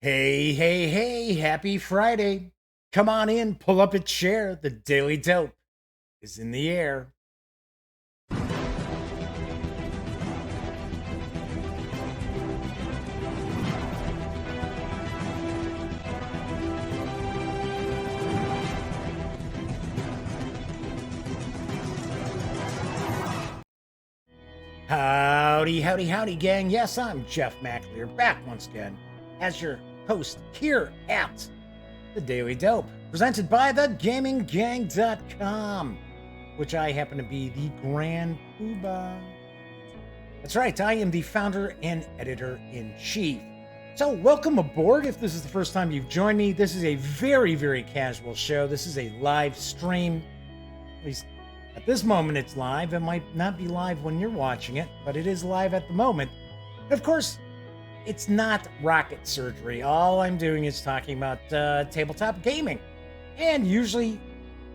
Hey, hey, hey, happy Friday. Come on in, pull up a chair. The Daily Dope is in the air. Howdy, howdy, howdy, gang. Yes, I'm Jeff McAleer, back once again as your host here at The Daily Dope, presented by thegaminggang.com, which I happen to be the Grand Poobah. That's right, I am the founder and editor-in-chief. So welcome aboard. If this is the first time you've joined me, this is a very, very casual show. This is a live stream. At least at this moment it's live. It might not be live when you're watching it, but it is live at the moment. And of course, it's not rocket surgery. All I'm doing is talking about tabletop gaming. And usually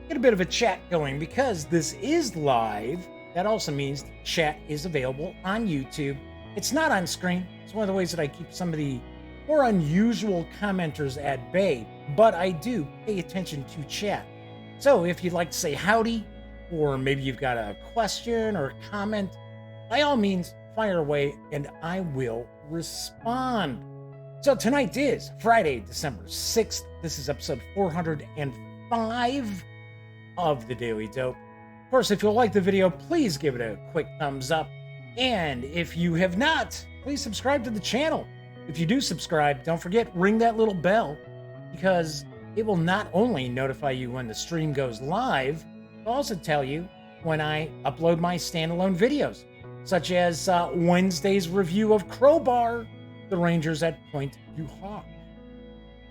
get a bit of a chat going because this is live. That also means the chat is available on YouTube. It's not on screen. It's one of the ways that I keep some of the more unusual commenters at bay, but I do pay attention to chat. So if you'd like to say howdy, or maybe you've got a question or a comment, by all means, fire away and I will respond. So tonight is Friday, December 6th. This is episode 405 of The Daily Dope. Of course, if you like the video, please give it a quick thumbs up. And if you have not, please subscribe to the channel. If you do subscribe, don't forget, ring that little bell, because it will not only notify you when the stream goes live, it'll also tell you when I upload my standalone videos, such as Wednesday's review of Crowbar, the Rangers at Point Du Hoc.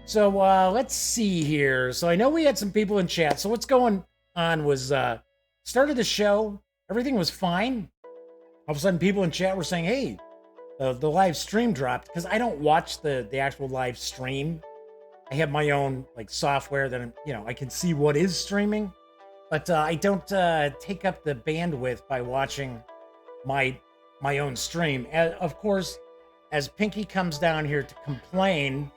So let's see here. So I know we had some people in chat. So what's going on was started the show, everything was fine. All of a sudden, people in chat were saying, hey, the live stream dropped, because I don't watch the actual live stream. I have my own like software that I can see what is streaming, but I don't take up the bandwidth by watching my own stream. Of course, as Pinky comes down here to complain,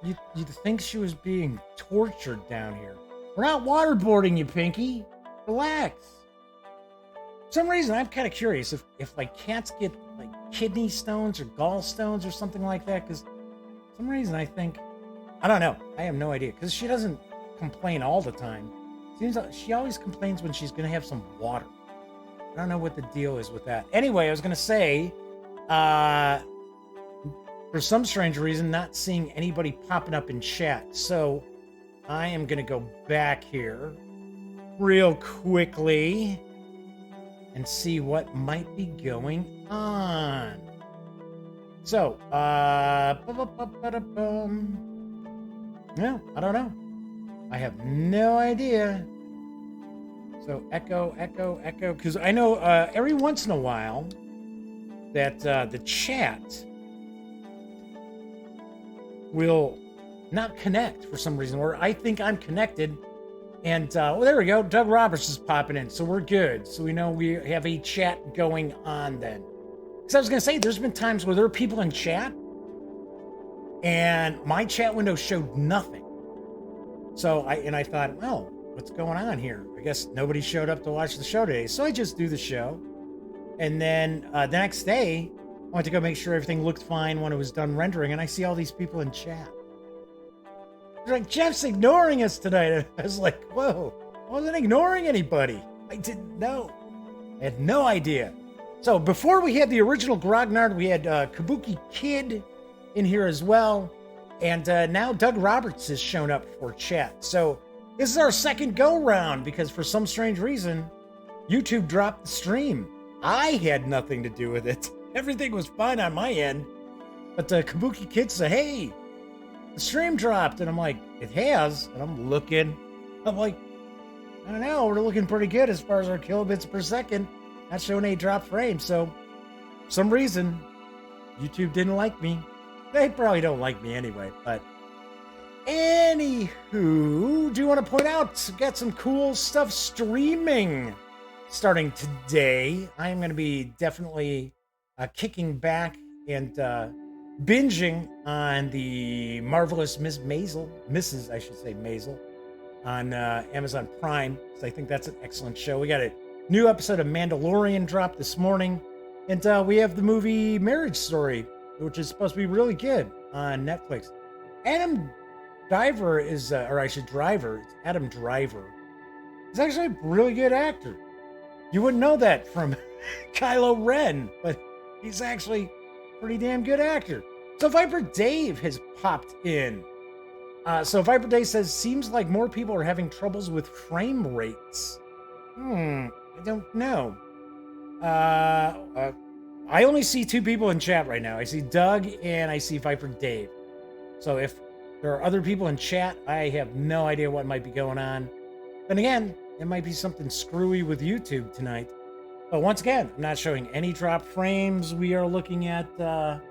you'd think she was being tortured down here. We're not waterboarding you, Pinky. Relax. For some reason, I'm kind of curious if like cats get like kidney stones or gallstones or something like that, because for some reason I think, I don't know. I have no idea, because she doesn't complain all the time. Seems like she always complains when she's going to have some water. I don't know what the deal is with that. Anyway, I was going to say, for some strange reason, not seeing anybody popping up in chat. So I am going to go back here real quickly and see what might be going on. So, no, I don't know. I have no idea. So echo, because I know every once in a while that the chat will not connect for some reason, or I think I'm connected. And well, there we go. Doug Roberts is popping in, so we're good. So we know we have a chat going on then. Because I was going to say, there's been times where there are people in chat, and my chat window showed nothing. So I thought, well, what's going on here? I guess nobody showed up to watch the show today. So I just do the show. And then the next day, I went to go make sure everything looked fine when it was done rendering, and I see all these people in chat. They're like, Jeff's ignoring us tonight. I was like, whoa, I wasn't ignoring anybody. I didn't know. I had no idea. So before we had the original Grognard, we had Kabuki Kid in here as well. And now Doug Roberts has shown up for chat. So this is our second go-round, because for some strange reason, YouTube dropped the stream. I had nothing to do with it. Everything was fine on my end. But Kabuki Kid said, hey, the stream dropped. And I'm like, it has? And I'm looking. I'm like, I don't know. We're looking pretty good as far as our kilobits per second. Not showing any drop frames. So for some reason, YouTube didn't like me. They probably don't like me anyway. But anywho, do you want to point out, got some cool stuff streaming starting today. I'm going to be definitely kicking back and binging on the marvelous Mrs. I should say Maisel, on Amazon Prime. So I think that's an excellent show. We got a new episode of Mandalorian dropped this morning, and we have the movie Marriage Story, which is supposed to be really good on Netflix. Adam Driver is, it's Adam Driver. He's actually a really good actor. You wouldn't know that from Kylo Ren, but he's actually a pretty damn good actor. So Viper Dave has popped in. So Viper Dave says, seems like more people are having troubles with frame rates. I don't know. I only see two people in chat right now. I see Doug and I see Viper Dave. So if there are other people in chat, I have no idea what might be going on. Then again, it might be something screwy with YouTube tonight. But once again, I'm not showing any drop frames. We are looking at our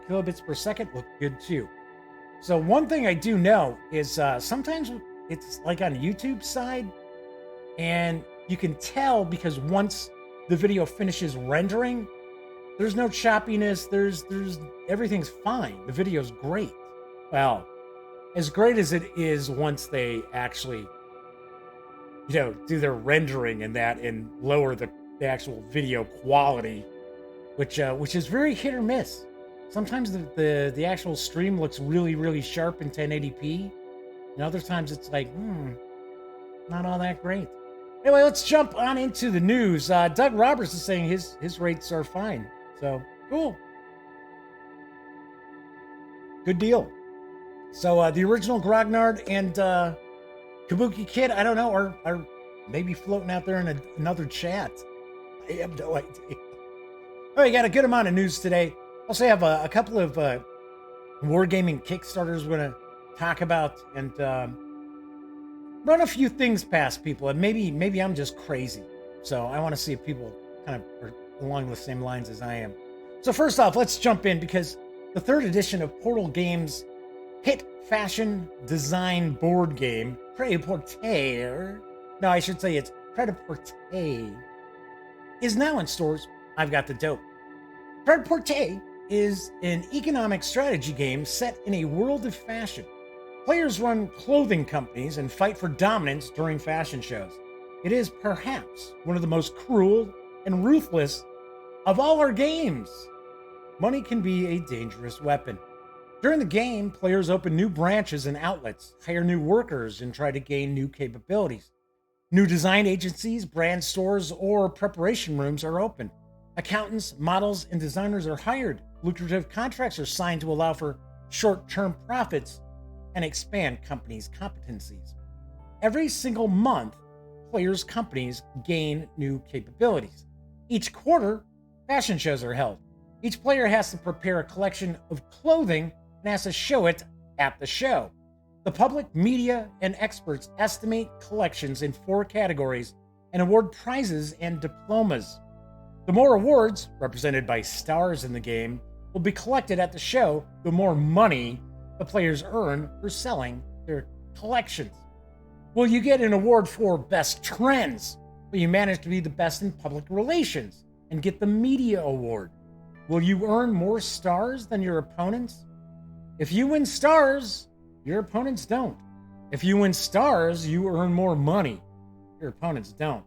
kilobits per second. Look good too. So one thing I do know is sometimes it's like on YouTube side, and you can tell because once the video finishes rendering, there's no choppiness. There's everything's fine. The video's great. Well, as great as it is once they actually, do their rendering and that and lower the actual video quality, which is very hit or miss. Sometimes the actual stream looks really, really sharp in 1080p, and other times it's like, not all that great. Anyway, let's jump on into the news. Doug Roberts is saying his rates are fine, so cool. Good deal. So the original Grognard and Kabuki Kid, I don't know, are maybe floating out there in another chat. I have no idea. All right, got a good amount of news today. Also have a couple of wargaming Kickstarters we're going to talk about, and run a few things past people. And maybe I'm just crazy. So I want to see if people kind of are along the same lines as I am. So first off, let's jump in because the third edition of Portal Games' hit fashion design board game, Prêt-à-Porter, no, I should say it's Prêt-à-Porter, is now in stores. I've got the dope. Prêt-à-Porter is an economic strategy game set in a world of fashion. Players run clothing companies and fight for dominance during fashion shows. It is perhaps one of the most cruel and ruthless of all our games. Money can be a dangerous weapon. During the game, players open new branches and outlets, hire new workers, and try to gain new capabilities. New design agencies, brand stores, or preparation rooms are open. Accountants, models, and designers are hired. Lucrative contracts are signed to allow for short-term profits and expand companies' competencies. Every single month, players' companies gain new capabilities. Each quarter, fashion shows are held. Each player has to prepare a collection of clothing and has to show it at the show. The public, media, and experts estimate collections in 4 categories and award prizes and diplomas. The more awards, represented by stars in the game, will be collected at the show, the more money the players earn for selling their collections. Will you get an award for Best Trends? Will you manage to be the best in public relations and get the media award? Will you earn more stars than your opponents? If you win stars, your opponents don't. If you win stars, you earn more money. Your opponents don't.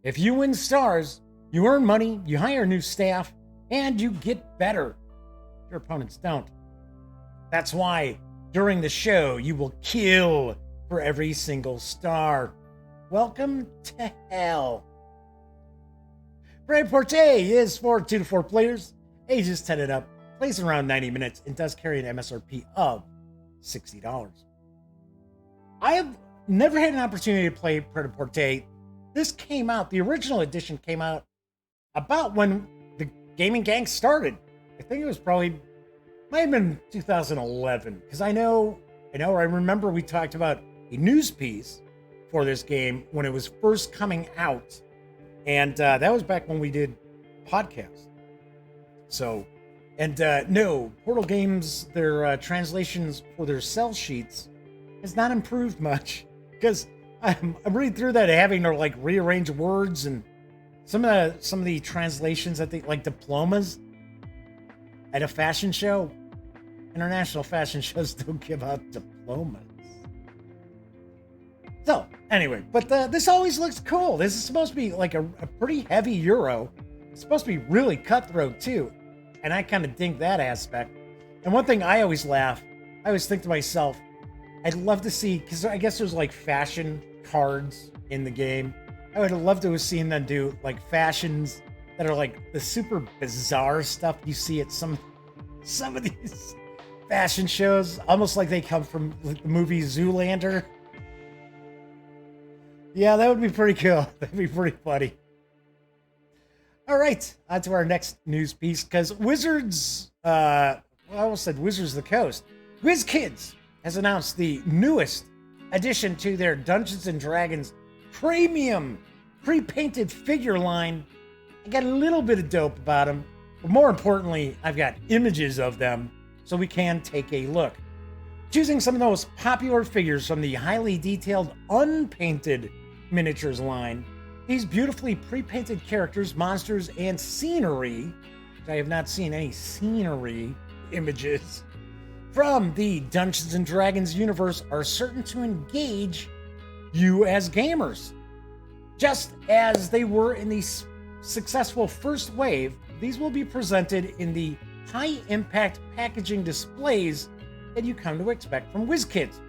If you win stars, you earn money, you hire new staff, and you get better. Your opponents don't. That's why during the show, you will kill for every single star. Welcome to hell. Prêt-à-Porter is for 2 to 4 players, ages 10 and up, plays around 90 minutes, and does carry an MSRP of $60. I have never had an opportunity to play Prêt-à-Porter. This came out, the original edition came out about when the gaming gang started. I think it was might have been 2011, because I remember we talked about a news piece for this game when it was first coming out, and that was back when we did podcasts. So, and no, Portal Games, their translations for their sell sheets has not improved much, because I'm reading through that, having to like rearrange words, and some of the translations, I think, like diplomas, at a fashion show. International fashion shows don't give out diplomas. So, anyway, but this always looks cool. This is supposed to be like a pretty heavy Euro. It's supposed to be really cutthroat, too. And I kind of dig that aspect. And one thing I always laugh, I always think to myself, I'd love to see, because I guess there's like fashion cards in the game. I would have loved to have seen them do like fashions that are like the super bizarre stuff you see at some of these fashion shows, almost like they come from the movie Zoolander. Yeah, that would be pretty cool. That'd be pretty funny. All right, on to our next news piece, because Wizards, I almost said Wizards of the Coast. WizKids has announced the newest addition to their Dungeons & Dragons premium pre-painted figure line. I got a little bit of dope about them, but more importantly, I've got images of them so we can take a look. Choosing some of the most popular figures from the highly detailed unpainted miniatures line, these beautifully pre-painted characters, monsters, and scenery, which I have not seen any scenery images from the Dungeons & Dragons universe, are certain to engage you as gamers. Just as they were in the successful first wave, these will be presented in the high-impact packaging displays that you come to expect from WizKids.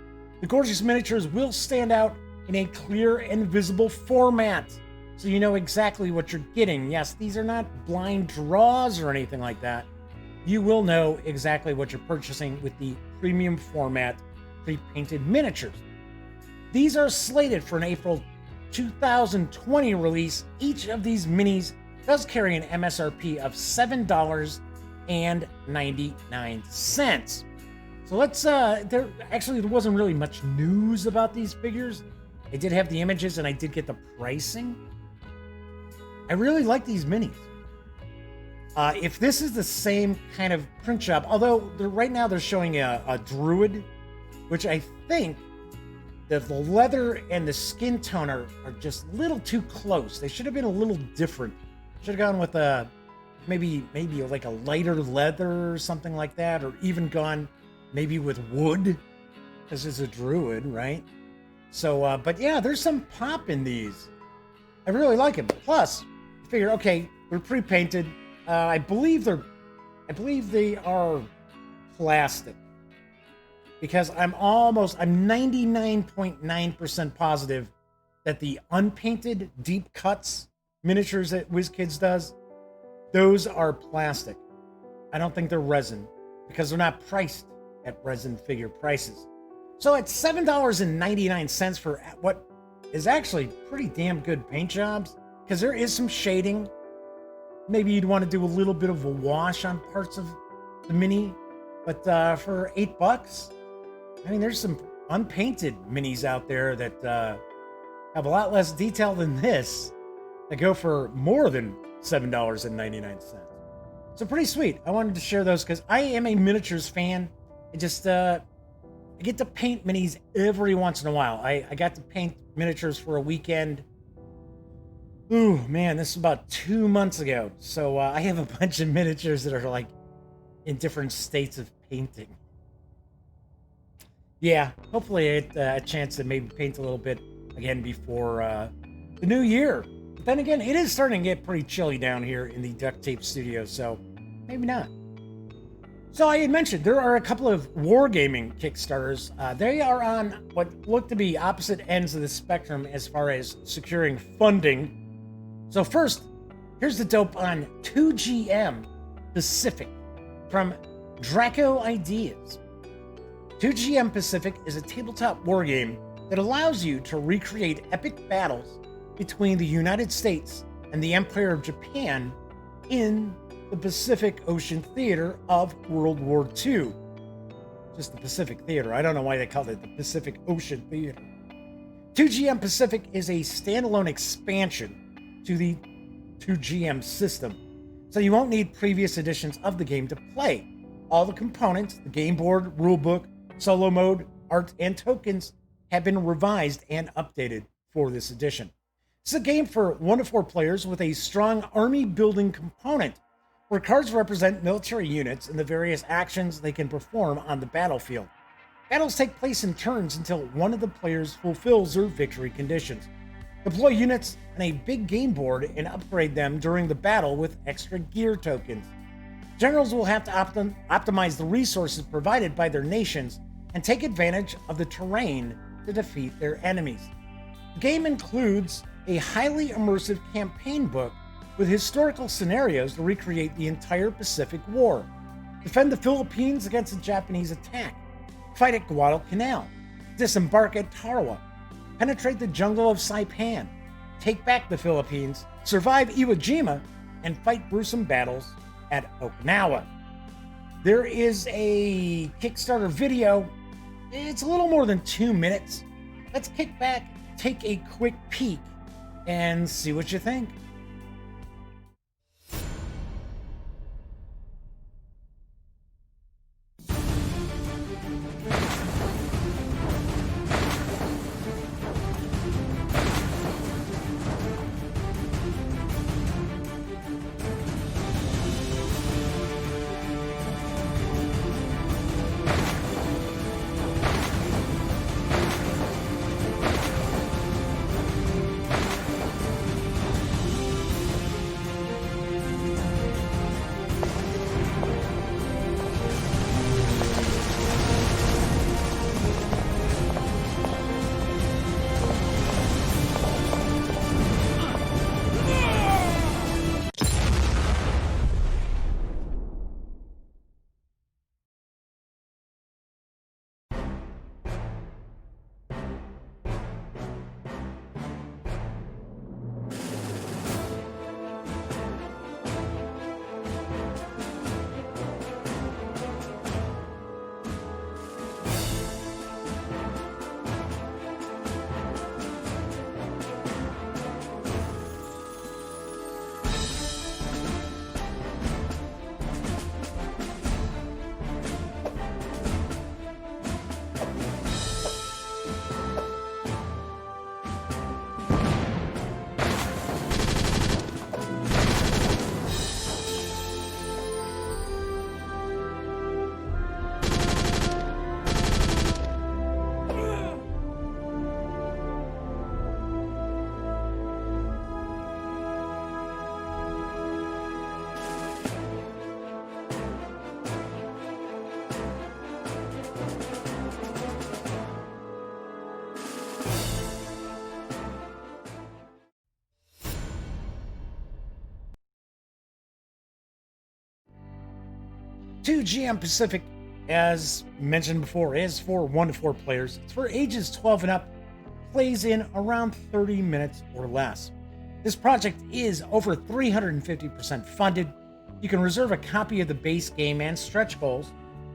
The gorgeous miniatures will stand out in a clear and visible format, so you know exactly what you're getting. Yes, these are not blind draws or anything like that. You will know exactly what you're purchasing with the premium format pre-painted miniatures. These are slated for an April 2020 release. Each of these minis does carry an MSRP of $7.99. So let's, there wasn't really much news about these figures. I did have the images and I did get the pricing. I really like these minis. If this is the same kind of print job, although right now they're showing a druid, which I think that the leather and the skin tone are just a little too close. They should have been a little different. Should have gone with a maybe like a lighter leather or something like that, or even gone maybe with wood, because it's a druid, right? So, but yeah, there's some pop in these. I really like them. Plus, I figure, okay, they're pre-painted. I believe they are plastic, because I'm 99.9% positive that the unpainted deep cuts miniatures that WizKids does, those are plastic. I don't think they're resin, because they're not priced at resin figure prices. So at $7.99 for what is actually pretty damn good paint jobs, because there is some shading. Maybe you'd want to do a little bit of a wash on parts of the mini, but for $8, I mean, there's some unpainted minis out there that have a lot less detail than this that go for more than $7.99. So pretty sweet. I wanted to share those because I am a miniatures fan. I just I get to paint minis every once in a while. I got to paint miniatures for a weekend. Ooh, man, this is about 2 months ago. So I have a bunch of miniatures that are like in different states of painting. Yeah, hopefully I get a chance to maybe paint a little bit again before the new year. But then again, it is starting to get pretty chilly down here in the Duct Tape Studio, so maybe not. So I had mentioned there are a couple of wargaming Kickstarters. They are on what look to be opposite ends of the spectrum as far as securing funding. So first, here's the dope on 2GM Pacific from Draco Ideas. 2GM Pacific is a tabletop wargame that allows you to recreate epic battles between the United States and the Empire of Japan in the Pacific Ocean Theater of World War II. Just the Pacific Theater. I don't know why they called it the Pacific Ocean Theater. 2GM Pacific is a standalone expansion to the 2GM system, so you won't need previous editions of the game to play. All the components, the game board, rulebook, solo mode, art, and tokens have been revised and updated for this edition. It's a game for 1 to 4 players with a strong army building component. where cards represent military units and the various actions they can perform on the battlefield. Battles take place in turns until one of the players fulfills their victory conditions. Deploy units on a big game board and upgrade them during the battle with extra gear tokens. Generals will have to optimize the resources provided by their nations and take advantage of the terrain to defeat their enemies. The game includes a highly immersive campaign book with historical scenarios to recreate the entire Pacific War, defend the Philippines against a Japanese attack, fight at Guadalcanal, disembark at Tarawa, penetrate the jungle of Saipan, take back the Philippines, survive Iwo Jima, and fight gruesome battles at Okinawa. There is a Kickstarter video. It's a little more than 2 minutes. Let's kick back, take a quick peek, and see what you think. Two GM Pacific, as mentioned before, is for 1 to 4 players. It's for ages 12 and up, plays in around 30 minutes or less. This project is over 350% funded. You can reserve a copy of the base game and stretch goals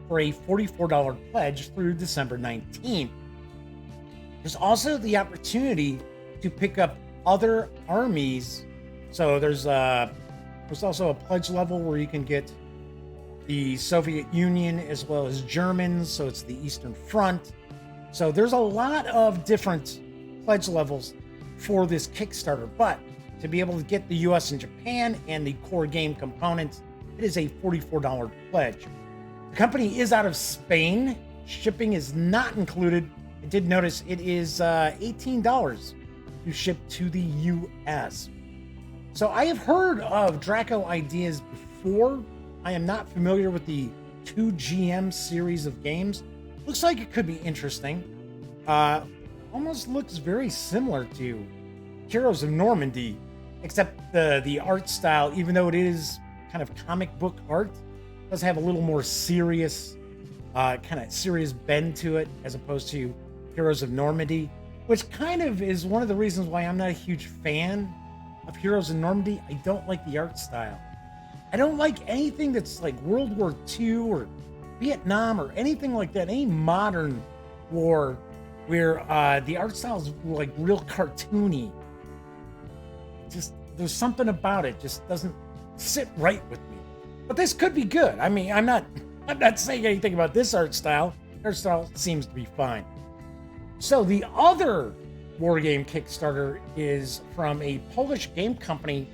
for a $44 pledge through December 19th. There's also the opportunity to pick up other armies. So there's also a pledge level where you can get the Soviet Union as well as Germans, so it's the Eastern Front. So there's a lot of different pledge levels for this Kickstarter, but to be able to get the US and Japan and the core game components, it is a $44 pledge. The company is out of Spain. Shipping is not included. I did notice it is $18 to ship to the US. So I have heard of Draco Ideas before. I am not familiar with the 2GM series of games. Looks like it could be interesting. Almost looks very similar to Heroes of Normandy, except the art style, even though it is kind of comic book art, does have a little more serious, kind of serious bend to it as opposed to Heroes of Normandy, which kind of is one of the reasons why I'm not a huge fan of Heroes of Normandy. I don't like the art style. I don't like anything that's like World War II or Vietnam or anything like that, any modern war where the art style is like real cartoony. Just, there's something about it just doesn't sit right with me. But this could be good. I mean, I'm not saying anything about this art style. Art style seems to be fine. So the other wargame Kickstarter is from a Polish game company,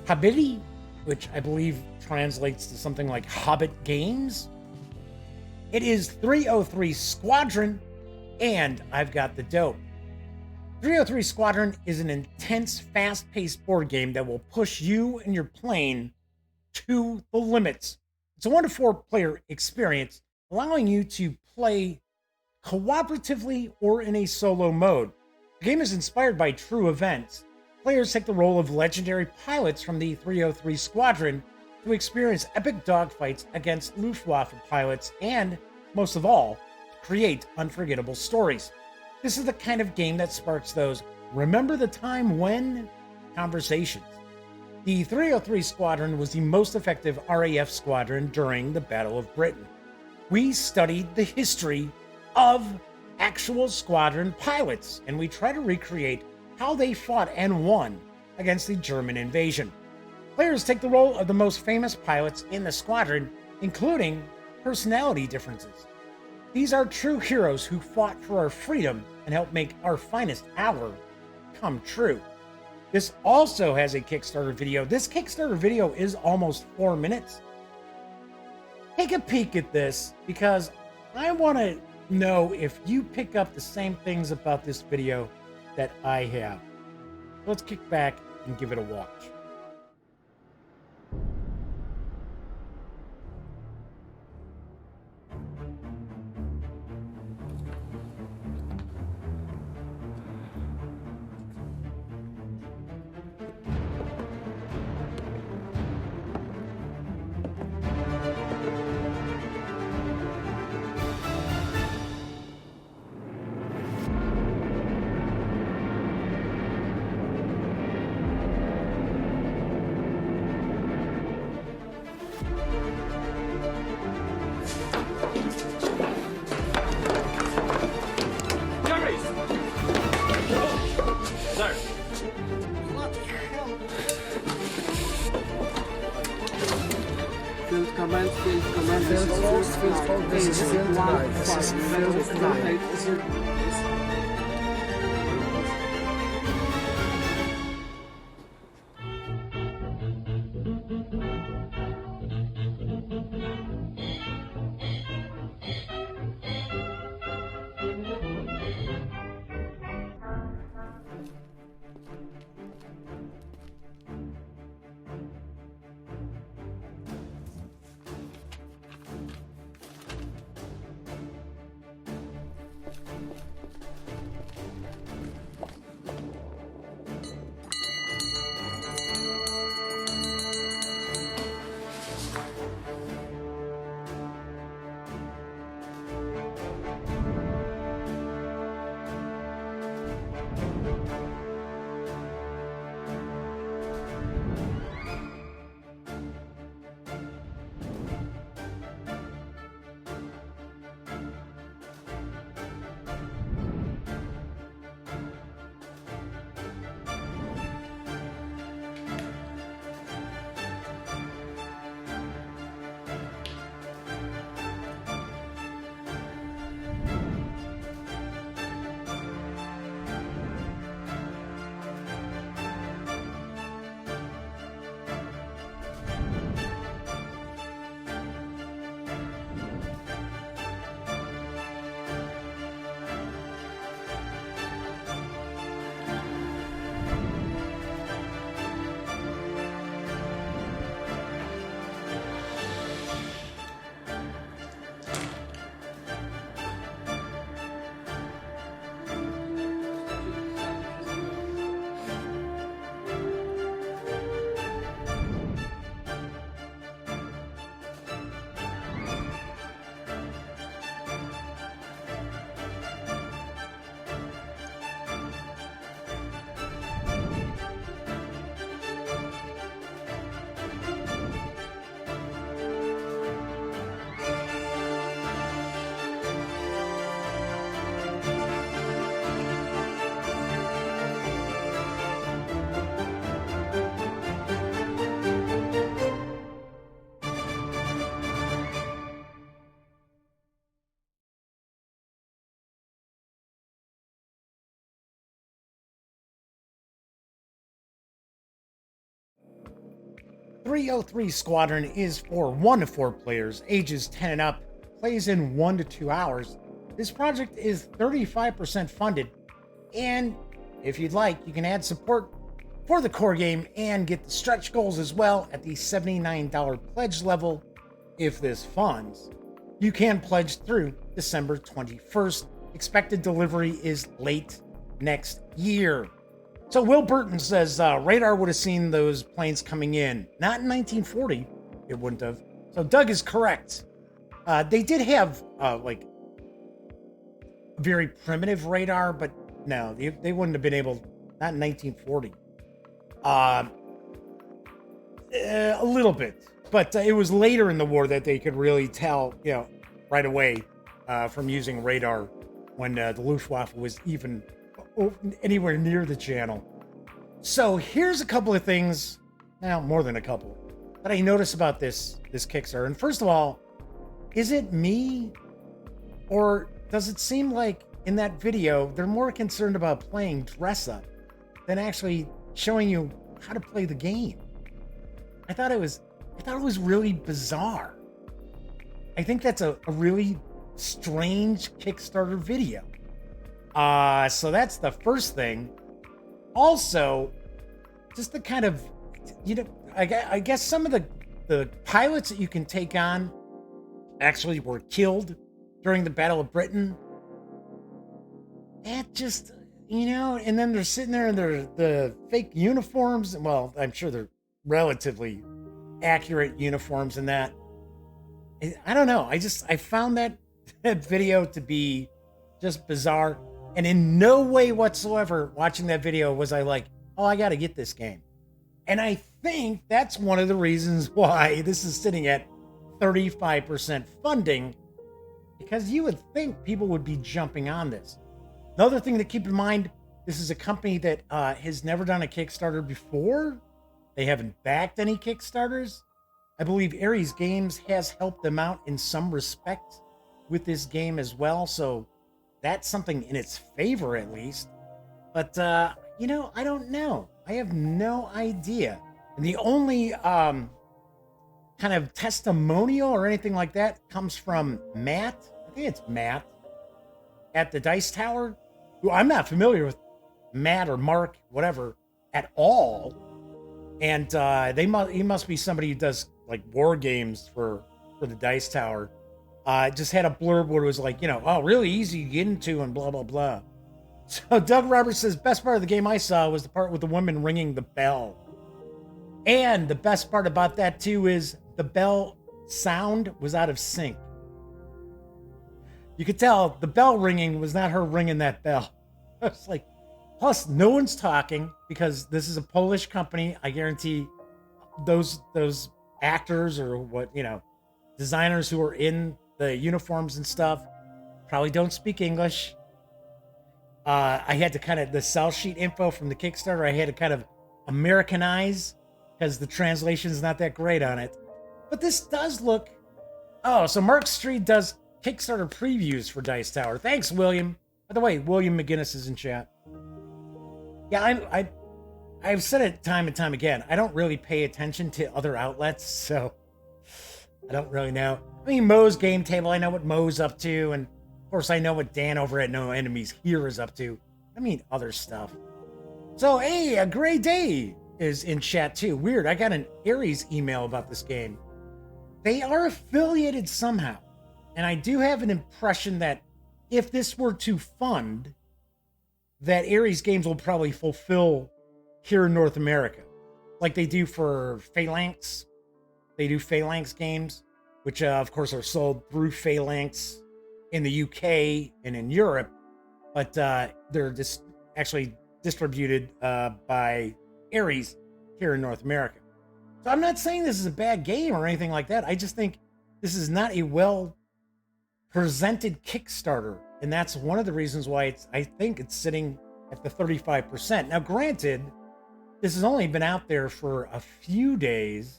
Hobbity which I believe translates to something like Hobbit Games. It is 303 Squadron, and I've got the dope. 303 Squadron is an intense, fast-paced board game that will push you and your plane to the limits. It's a 1 to 4 player experience, allowing you to play cooperatively or in a solo mode. The game is inspired by true events. Players take the role of legendary pilots from the 303 Squadron to experience epic dogfights against Luftwaffe pilots and, most of all, create unforgettable stories. This is the kind of game that sparks those remember the time when conversations. The 303 Squadron was the most effective RAF squadron during the Battle of Britain. We studied the history of actual squadron pilots, and we try to recreate how they fought and won against the German invasion. Players take the role of the most famous pilots in the squadron, including personality differences. These are true heroes who fought for our freedom and helped make our finest hour come true. This also has a Kickstarter video. This Kickstarter video is almost 4 minutes. Take a peek at this because I want to know if you pick up the same things about this video that I have. Let's kick back and give it a watch. 303 Squadron is for 1 to 4 players, ages 10 and up, plays in 1 to 2 hours. This project is 35% funded, and if you'd like, you can add support for the core game and get the stretch goals as well at the $79 pledge level. If this funds, you can pledge through December 21st. Expected delivery is late next year. So Will Burton says radar would have seen those planes coming in. Not in 1940, it wouldn't have. So Doug is correct. They did have like very primitive radar, but no, they wouldn't have been able, not in 1940. A little bit, but it was later in the war that they could really tell, right away from using radar when the Luftwaffe was even anywhere near the channel. So here's a couple of things, now more than a couple, that I noticed about this Kickstarter. And first of all, is it me, or does it seem like in that video they're more concerned about playing dress up than actually showing you how to play the game? I thought it was really bizarre. I think that's a really strange Kickstarter video. So that's the first thing. Also, just the kind of, I guess some of the pilots that you can take on actually were killed during the Battle of Britain. That just, and then they're sitting there in the fake uniforms. Well, I'm sure they're relatively accurate uniforms in that. I don't know. I found that video to be just bizarre. And in no way whatsoever watching that video was I like, oh, I got to get this game. And I think that's one of the reasons why this is sitting at 35% funding, because you would think people would be jumping on this. Another thing to keep in mind, this is a company that has never done a Kickstarter before. They haven't backed any Kickstarters. I believe Ares Games has helped them out in some respect with this game as well. So that's something in its favor, at least. But, I don't know. I have no idea. And the only kind of testimonial or anything like that comes from Matt. I think it's Matt at the Dice Tower, who I'm not familiar with Matt or Mark, whatever, at all. And he must be somebody who does like war games for the Dice Tower. Just had a blurb where it was like, really easy to get into and blah, blah, blah. So Doug Roberts says, best part of the game I saw was the part with the woman ringing the bell. And the best part about that too is the bell sound was out of sync. You could tell the bell ringing was not her ringing that bell. It's like, plus no one's talking because this is a Polish company. I guarantee those actors or designers who are in the uniforms and stuff probably don't speak English. I had to kind of, the sell sheet info from the Kickstarter, I had to kind of Americanize because the translation is not that great on it. But this does look, so Mark Street does Kickstarter previews for Dice Tower. Thanks, William. By the way, William McGinnis is in chat. Yeah, I've said it time and time again. I don't really pay attention to other outlets, so I don't really know. I mean, Moe's Game Table, I know what Moe's up to, and of course I know what Dan over at No Enemies Here is up to. I mean, other stuff. So, hey, a Gray Day is in chat too. Weird, I got an Ares email about this game. They are affiliated somehow, and I do have an impression that if this were to fund, that Ares Games will probably fulfill here in North America, like they do for Phalanx. They do Phalanx games, which of course are sold through Phalanx in the UK and in Europe, but they're just actually distributed by Ares here in North America. So I'm not saying this is a bad game or anything like that. I just think this is not a well presented Kickstarter, and that's one of the reasons why I think it's sitting at the 35%. Now, granted, this has only been out there for a few days,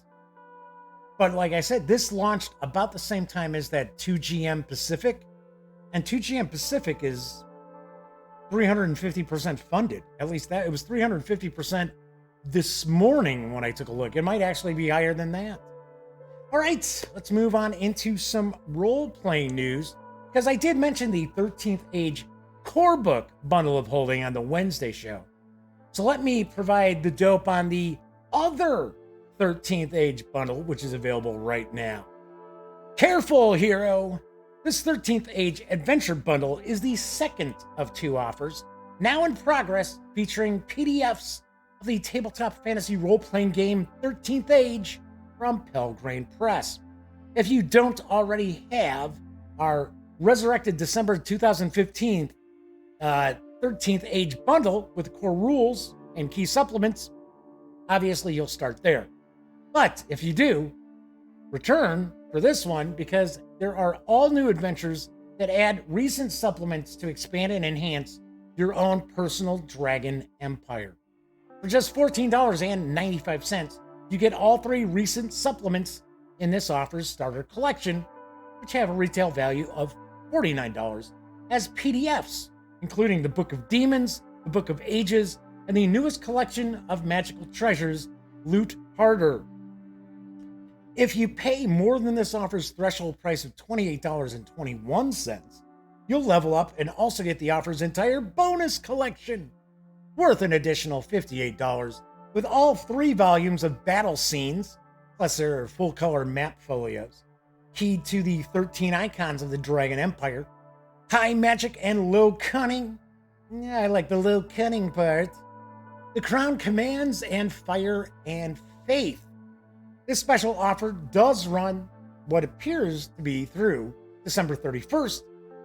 but like I said, this launched about the same time as that 2GM Pacific, and 2GM Pacific is 350% funded. At least that it was 350% this morning when I took a look. It might actually be higher than that. All right, let's move on into some role-playing news, because I did mention the 13th Age core book bundle of holding on the Wednesday show. So let me provide the dope on the other 13th Age bundle, which is available right now. Careful, hero! This 13th Age adventure bundle is the second of two offers, now in progress, featuring PDFs of the tabletop fantasy role-playing game 13th Age from Pelgrane Press. If you don't already have our resurrected December 2015 13th Age bundle with core rules and key supplements, obviously you'll start there. But if you do, return for this one, because there are all new adventures that add recent supplements to expand and enhance your own personal dragon empire. For just $14.95, you get all three recent supplements in this offer's starter collection, which have a retail value of $49 as PDFs, including the Book of Demons, the Book of Ages, and the newest collection of magical treasures, Loot Harder. If you pay more than this offer's threshold price of $28.21, you'll level up and also get the offer's entire bonus collection, worth an additional $58, with all three volumes of battle scenes, plus their full-color map folios, keyed to the 13 icons of the Dragon Empire, high magic and low cunning. Yeah, I like the low cunning part. The crown commands and fire and faith. This special offer does run what appears to be through December 31st.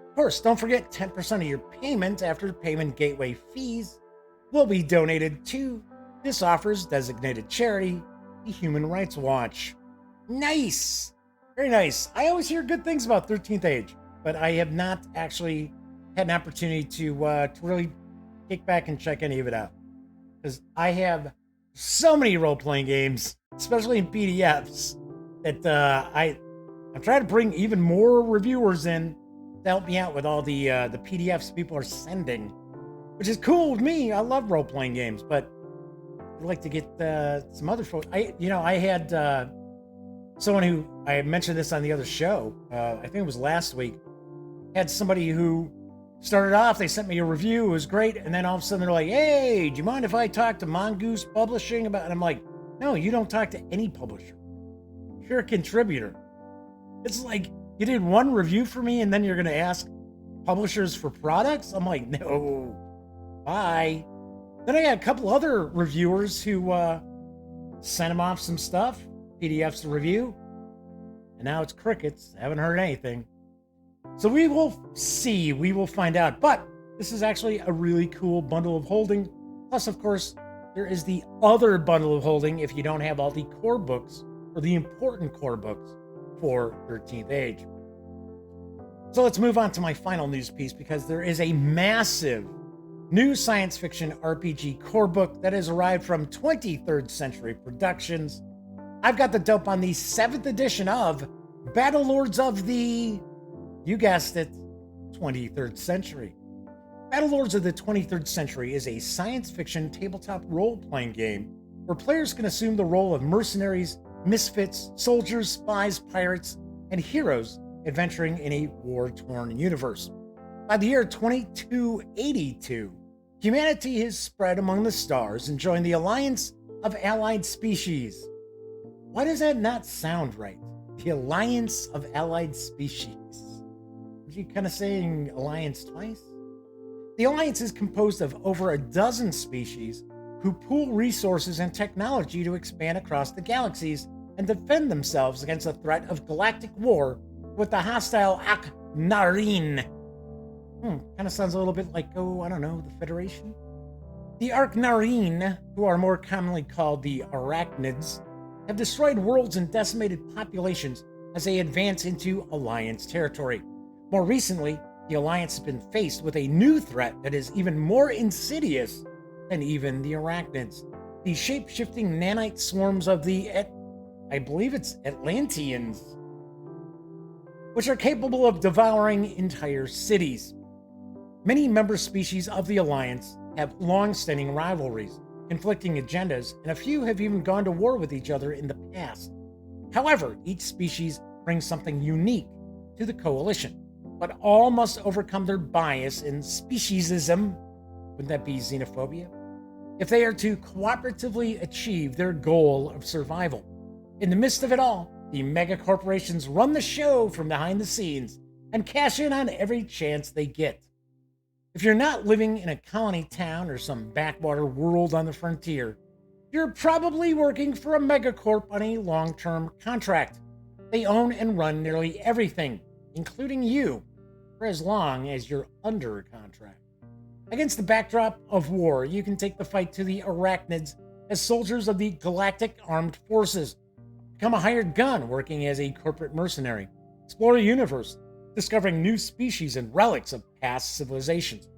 Of course, don't forget 10% of your payment after payment gateway fees will be donated to this offer's designated charity, the Human Rights Watch. Nice! Very nice. I always hear good things about 13th Age, but I have not actually had an opportunity to really kick back and check any of it out. Because I have so many role-playing games, especially in PDFs, that I'm trying to bring even more reviewers in to help me out with all the PDFs people are sending, which is cool with me. I love role-playing games, but I'd like to get some other folks. I had someone who, I mentioned this on the other show, I think it was last week, had somebody who started off, they sent me a review, it was great, and then all of a sudden they're like, hey, do you mind if I talk to Mongoose Publishing about it? And I'm like, no, you don't talk to any publisher. You're a contributor. It's like, you did one review for me and then you're going to ask publishers for products? I'm like, no, bye. Then I got a couple other reviewers who sent them off some stuff, PDFs to review, and now it's crickets. I haven't heard anything. So we will see, we will find out. But this is actually a really cool bundle of holding. Plus, of course, there is the other bundle of holding if you don't have all the core books, or the important core books for 13th Age. So let's move on to my final news piece, because there is a massive new science fiction RPG core book that has arrived from 23rd Century Productions. I've got the dope on the 7th edition of Battle Lords of the, you guessed it, 23rd Century. Battle Lords of the 23rd Century is a science fiction tabletop role-playing game where players can assume the role of mercenaries, misfits, soldiers, spies, pirates, and heroes adventuring in a war-torn universe. By the year 2282, humanity has spread among the stars and joined the Alliance of Allied Species. Why does that not sound right? The Alliance of Allied Species. Are you kind of saying alliance twice? The Alliance is composed of over a dozen species who pool resources and technology to expand across the galaxies and defend themselves against the threat of galactic war with the hostile Aknarin. Kind of sounds a little bit like, I don't know, the Federation? The Aknarin, who are more commonly called the Arachnids, have destroyed worlds and decimated populations as they advance into Alliance territory. More recently, the Alliance has been faced with a new threat that is even more insidious than even the Arachnids. The shape-shifting nanite swarms of the, I believe it's Atlanteans, which are capable of devouring entire cities. Many member species of the Alliance have long-standing rivalries, conflicting agendas, and a few have even gone to war with each other in the past. However, each species brings something unique to the coalition, but all must overcome their bias in speciesism, wouldn't that be xenophobia? If they are to cooperatively achieve their goal of survival. In the midst of it all, the mega corporations run the show from behind the scenes and cash in on every chance they get. If you're not living in a colony town or some backwater world on the frontier, you're probably working for a megacorp on a long-term contract. They own and run nearly everything, including you, for as long as you're under a contract. Against the backdrop of war, you can take the fight to the arachnids as soldiers of the Galactic Armed Forces. Become a hired gun working as a corporate mercenary. Explore the universe, discovering new species and relics of past civilizations.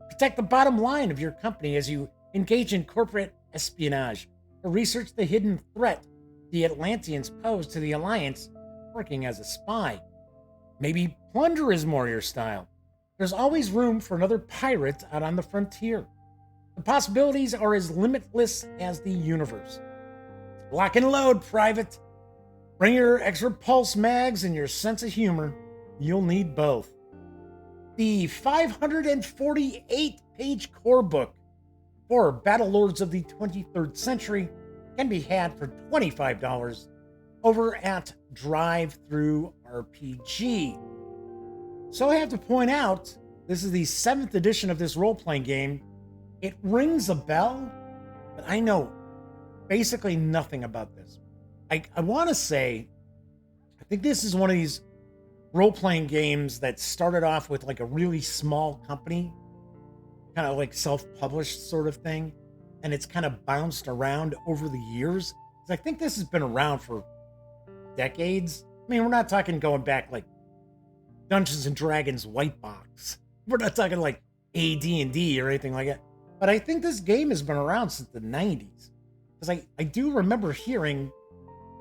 Protect the bottom line of your company as you engage in corporate espionage, or research the hidden threat the Atlanteans pose to the Alliance, working as a spy. Maybe plunder is more your style. There's always room for another pirate out on the frontier. The possibilities are as limitless as the universe. Lock and load, Private. Bring your extra pulse mags and your sense of humor. You'll need both. The 548-page core book for Battlelords of the 23rd Century can be had for $25 over at Drive-Thru RPG. So I have to point out, this is the 7th edition of this role-playing game. It rings a bell, but I know basically nothing about this. I want to say, I think this is one of these role-playing games that started off with like a really small company, kind of like self-published sort of thing, and it's kind of bounced around over the years. I think this has been around for decades. I mean, we're not talking going back like Dungeons and Dragons white box. We're not talking like AD&D or anything like that. But I think this game has been around since the 90s. Because I do remember hearing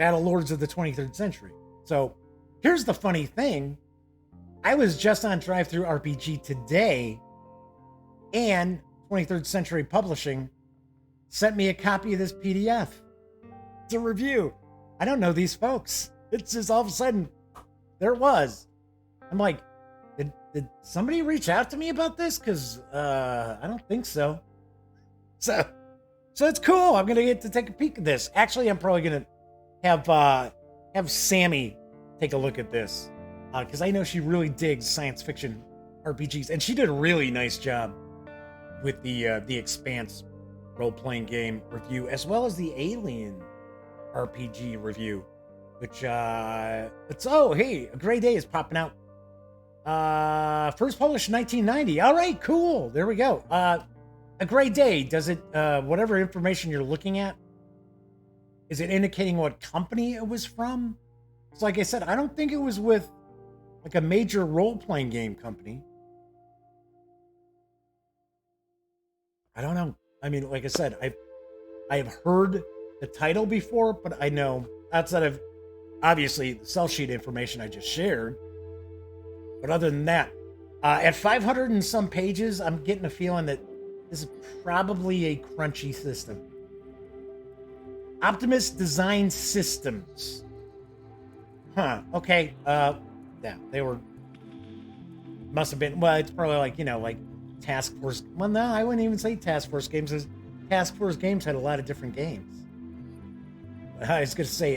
Battlelords of the 23rd Century. So here's the funny thing. I was just on Drive-Thru RPG today, and 23rd Century Publishing sent me a copy of this PDF to review. I don't know these folks. It's just all of a sudden, there it was. I'm like, did somebody reach out to me about this? Because I don't think so. So it's cool. I'm going to get to take a peek at this. Actually, I'm probably going to have Sammy take a look at this. Because I know she really digs science fiction RPGs. And she did a really nice job with the Expanse role-playing game review, as well as the Alien RPG review. Which, hey, A Gray Day is popping out. First published in 1990. All right, cool. There we go. A Gray Day, does it, whatever information you're looking at, is it indicating what company it was from? So like I said, I don't think it was with like a major role-playing game company. I don't know. I mean, like I said, I have heard the title before, but I know outside of obviously the sell sheet information I just shared. But other than that, at 500 and some pages, I'm getting a feeling that this is probably a crunchy system. Optimus Design Systems. Huh. Okay. Yeah, they were. Must have been. Well, it's probably like, like Task Force. Well, no, I wouldn't even say Task Force Games. Task Force Games had a lot of different games. I was going to say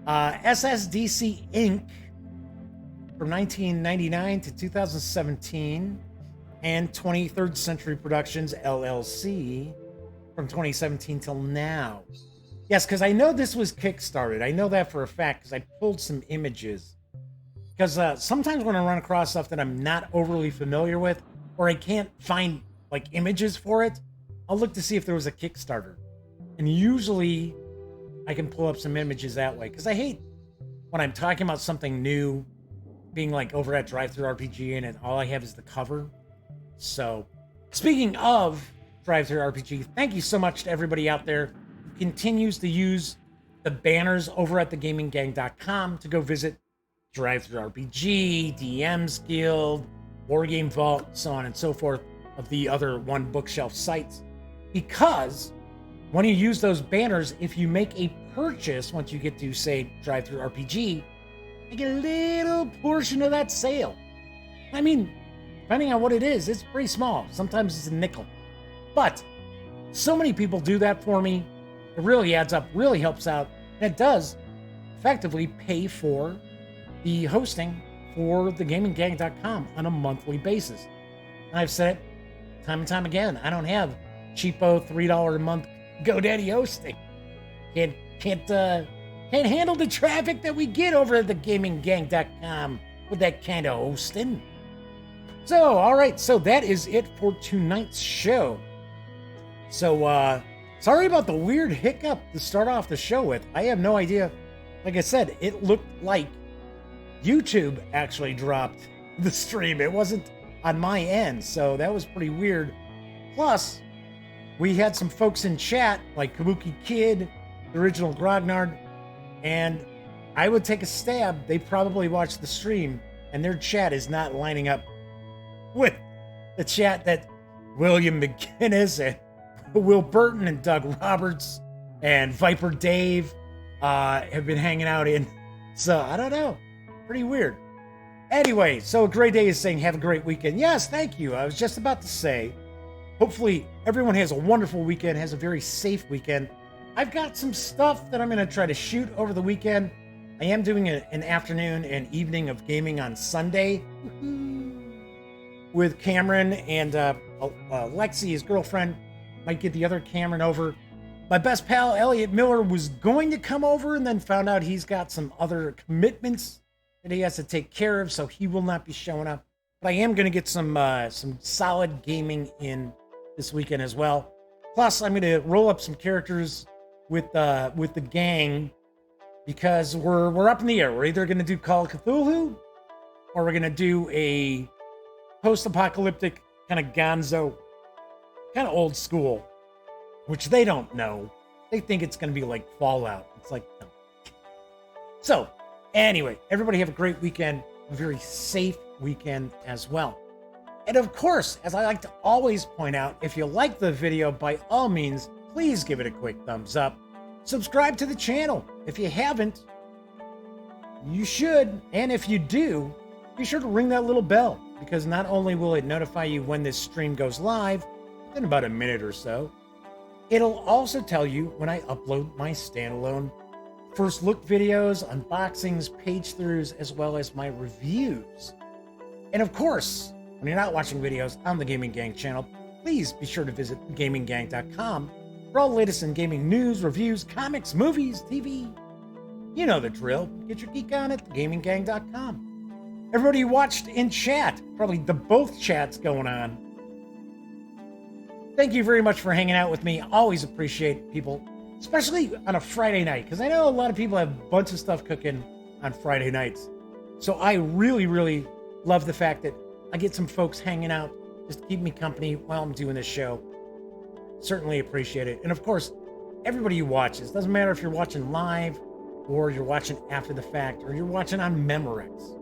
SSDC Inc. from 1999 to 2017, and 23rd Century Productions LLC from 2017 till now. Yes, because I know this was Kickstarted. I know that for a fact because I pulled some images. Because sometimes when I run across stuff that I'm not overly familiar with, or I can't find like images for it, I'll look to see if there was a Kickstarter. And usually I can pull up some images that way. Because I hate when I'm talking about something new being like over at Drive-Thru RPG and all I have is the cover. So, speaking of Drive-Thru RPG, thank you so much to everybody out there who continues to use the banners over at thegaminggang.com to go visit Drive-Thru RPG, DM's Guild, Wargame Vault, so on and so forth, of the other One Bookshelf sites. Because when you use those banners, if you make a purchase, once you get to, say, Drive-Thru RPG, I get a little portion of that sale. I mean, depending on what it is, it's pretty small. Sometimes it's a nickel. But so many people do that for me. It really adds up, really helps out. And it does effectively pay for the hosting for thegaminggang.com on a monthly basis. And I've said it time and time again. I don't have cheapo $3 a month GoDaddy hosting. Can't handle the traffic that we get over at thegaminggang.com with that kind of hosting. So, all right, so that is it for tonight's show. So, sorry about the weird hiccup to start off the show with. I have no idea. Like I said, it looked like YouTube actually dropped the stream. It wasn't on my end, so that was pretty weird. Plus, we had some folks in chat, like Kabuki Kid, the original Grognard, and I would take a stab. They probably watched the stream, and their chat is not lining up with the chat that William McGinnis and Will Burton and Doug Roberts and Viper Dave have been hanging out in. So, I don't know. Pretty weird. Anyway, so a great day is saying have a great weekend. Yes, thank you. I was just about to say, hopefully everyone has a wonderful weekend, has a very safe weekend. I've got some stuff that I'm going to try to shoot over the weekend. I am doing an afternoon and evening of gaming on Sunday with Cameron and Lexi, his girlfriend. Might get the other Cameron over. My best pal, Elliot Miller, was going to come over and then found out he's got some other commitments that he has to take care of, so he will not be showing up. But I am going to get some solid gaming in this weekend as well. Plus, I'm going to roll up some characters with the gang because we're up in the air. We're either going to do Call of Cthulhu or we're going to do a post-apocalyptic kind of gonzo, kind of old school, which they don't know. They think it's going to be like Fallout. It's like, no. So, anyway, everybody have a great weekend, a very safe weekend as well. And of course, as I like to always point out, if you like the video, by all means, please give it a quick thumbs up. Subscribe to the channel. If you haven't, you should. And if you do, be sure to ring that little bell, because not only will it notify you when this stream goes live, in about a minute or so, it'll also tell you when I upload my standalone first look videos, unboxings, page throughs, as well as my reviews. And of course, when you're not watching videos on the Gaming Gang channel, please be sure to visit gaminggang.com for all the latest in gaming news, reviews, comics, movies, TV. You know the drill. Get your geek on at gaminggang.com. Everybody who watched in chat, probably the both chats going on, thank you very much for hanging out with me. Always appreciate people, especially on a Friday night, because I know a lot of people have a bunch of stuff cooking on Friday nights. So I really, really love the fact that I get some folks hanging out just to keep me company while I'm doing this show. Certainly appreciate it. And of course, everybody who watches, doesn't matter if you're watching live or you're watching after the fact or you're watching on Memorex.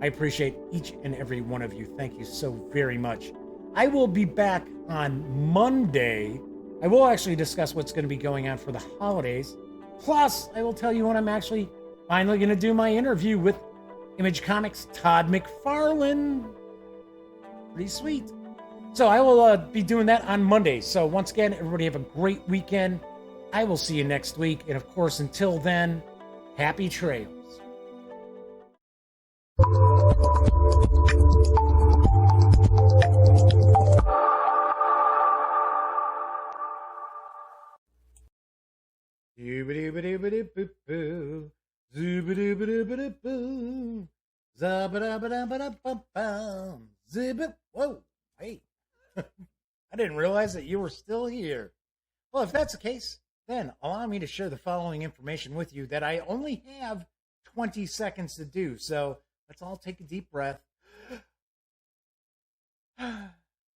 I appreciate each and every one of you. Thank you so very much. I will be back on Monday. I will actually discuss what's going to be going on for the holidays. Plus, I will tell you when I'm actually finally going to do my interview with Image Comics' Todd McFarlane. Pretty sweet. So I will be doing that on Monday. So once again, everybody have a great weekend. I will see you next week. And of course, until then, happy trails. Whoa, hey. I didn't realize that you were still here. Well, if that's the case, then allow me to share the following information with you that I only have 20 seconds to do. So let's all take a deep breath.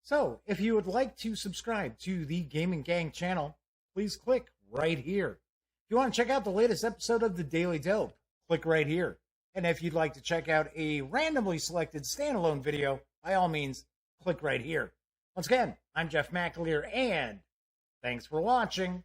So if you would like to subscribe to the Gaming Gang channel, please click right here. If you want to check out the latest episode of The Daily Dope, click right here. And if you'd like to check out a randomly selected standalone video, by all means, click right here. Once again, I'm Jeff McAleer, and Thanks for watching.